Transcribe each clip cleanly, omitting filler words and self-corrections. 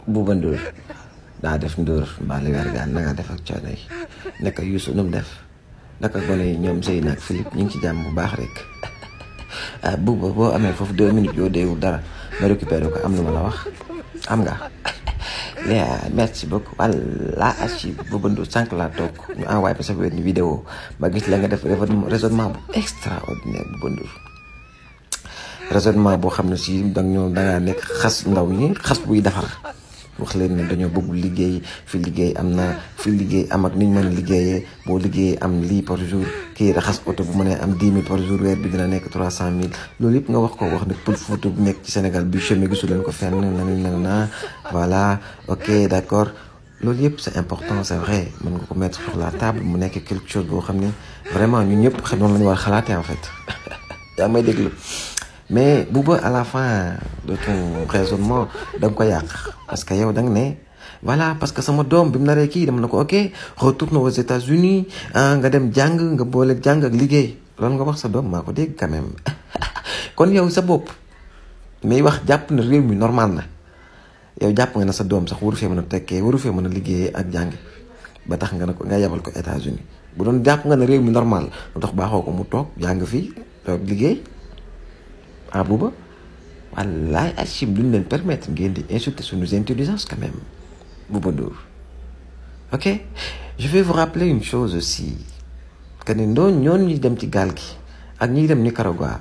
Bouba Ndour daa def Ndour mbaali wergaan na nga def ak coono yi naka Youssou nu mu def naka gone yi ñoom Seyna ak Philippe ñu ngi ci jàmm bu baax rek ah Bouba boo amee foofu 2 minutes yoo deewul dara ma récupéré ko am lu ma la wax am nga merci beaucoup walla aci Bouba Ndour sànq laa toog ñu envoyé sa benn vidéo ma gis la nga def raisonnement bu extraordinaire Bouba Ndour raisonnement boo xam ne si dangaa nekk xas ndaw ñi xas buy defar wax leen ne dañoo bëggul liggéey fi liggéey am na fi liggéey am ak ni ñu mën a liggéeyee boo liggéeyee am lii par jour kii raxas oto bu mënee am 10 000 par jour weer bi dina nekk 300 000 loolu yëpp nga wax ko wax ne Pël Fuuta bu nekk ci Sénégal bi chemin gisu leen ko fenn na voilà ok d'accord loolu yëpp c'est important c'est vrai mën nga ko mettre sur la table mu nekk quelque chose boo xam ne vraiment ñun ñëpp xam noonu la ñu war a xalaatee en fait yaa may déglu mais Bouba à la fin de ton raisonnement da nga ko yàq parce que yow da nga ne voilà parce que sama doom bi mu naree kii dama na ko ok retourne aux États-Unis nga dem jàng nga boole jàng ak liggéey loolu nga wax sa doom maa ko dégg quand même kon yow sa bopp mais wax jàpp na réew mi normal na yow jàpp nga ne sa doom sax waru fee mën a tekkee waru fee mën a liggéeyee ak jàng ba tax nga ne ko nga yabal ko États-Unis bu doon jàpp nga ne réew mi normal lu tax baaxoo ko mu toog jàng fii toog liggéey ah Bouba wallaay Achim duñ leen permettre ngeen di insulter sur nos intelligences quand même Bouba Ndour ok je vais vous rappeler une chose aussi que ne ñoon ñi dem ci gaal gi ak ñi dem Nicaragua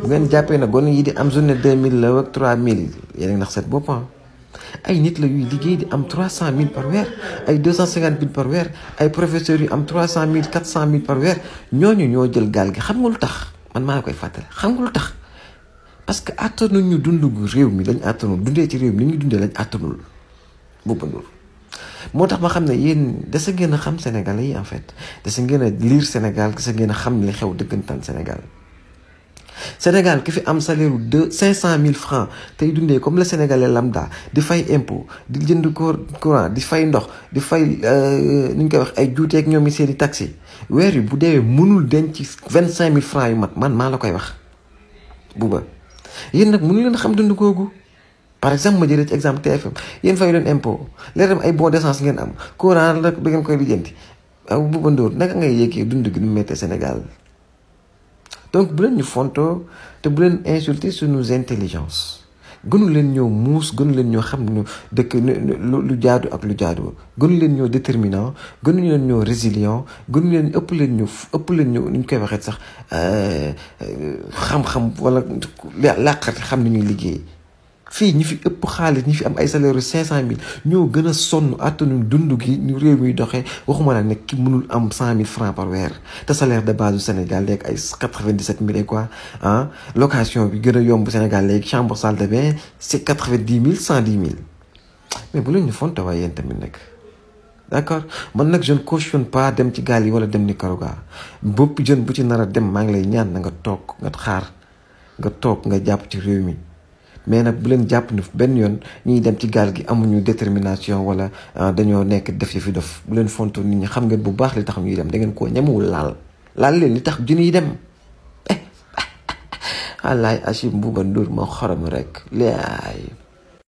bu ngeen jàppee na gone yi di am journée 2000 la ak 3000 yéen a ngi nax seen bopp ay nit la yuy liggéey di am 300 000 par weer ay 250 000 par weer ay professeurs yu am 300 000 400 000 par weer ñooñu ñoo jël gaal gi xam nga lu tax man maa la koy fàttali xam nga lu tax parce que àttanuñ ñu dund gu réew mi lañ àttanul dundee ci réew mi ni ñu dundee lañ àttanul Bouba Ndour moo tax ma xam ne yéen dese ngeen a xam Sénégalais yi en fait dese ngeen a lire Sénégal dese ngeen a xam li xew dëggantaan Sénégal ki fi am salaire de 500 000 francs tey dundee comme le Sénégalais lambda di fay impôt di jënd courant di fay ndox di fay ni ñu koy wax ay juuteeg ñoom i seeni taxi weer yi bu deewee mënul denc 25 000 francs yu mat man maa la koy wax Bouba yéen nag mënu leen xam dund googu par exemple ma jëlee ci exemple TFM yéen fay leen impôt leer dem ay bon d'essence ngeen am courant rek da ngeen koy lijjanti aw Bouba Ndour naka ngay yéegee dund gi nu méttee Sénégal donc bu leen ñu fontoo te bu leen insulter sur nos intelligences gënu leen ñoo muus gënu leen ñoo xam ñu dëkk lu jaadu ak lu jaadu gënu leen ñoo déterminant gënu leen ñoo résilient gënu leen ëpp leen ñu ni ñu koy waxee sax xam-xam wala làqati xam ni ñuy liggéey fii ñi fi ëpp xaalis ñi fi am ay salaire 500 000 ñoo gën a sonn àttanuñ dund gi ñu réew mi doxee waxuma la ne ki mënul am 100 000 francs par weer te salaire de base du Sénégal léegi ay 97 000 et quoi location bi gën a yomb Sénégal léegi chambre salle de bain c'est 90 000 110 000 mais bu leen ñu fonte waaye yéen tamit nag d'accord man nag je ne cautionne pas dem ci gaal yi wala dem Nicaragua bopp jeune bu ci nar a dem maa ngi lay ñaan na nga toog nga xaar nga toog nga jàpp ci réew mi mais nag bu leen jàpp ni benn yoon ñiy dem ci gaal gi amuñu détermination wala dañoo nekk def fi dof bu leen fonto nit ñi xam ngeen bu baax li tax ñuy dem da ngeen koo ñemewul laal leen li tax jën yi dem wallaay Achim Bouba Ndour moo xorom rek laay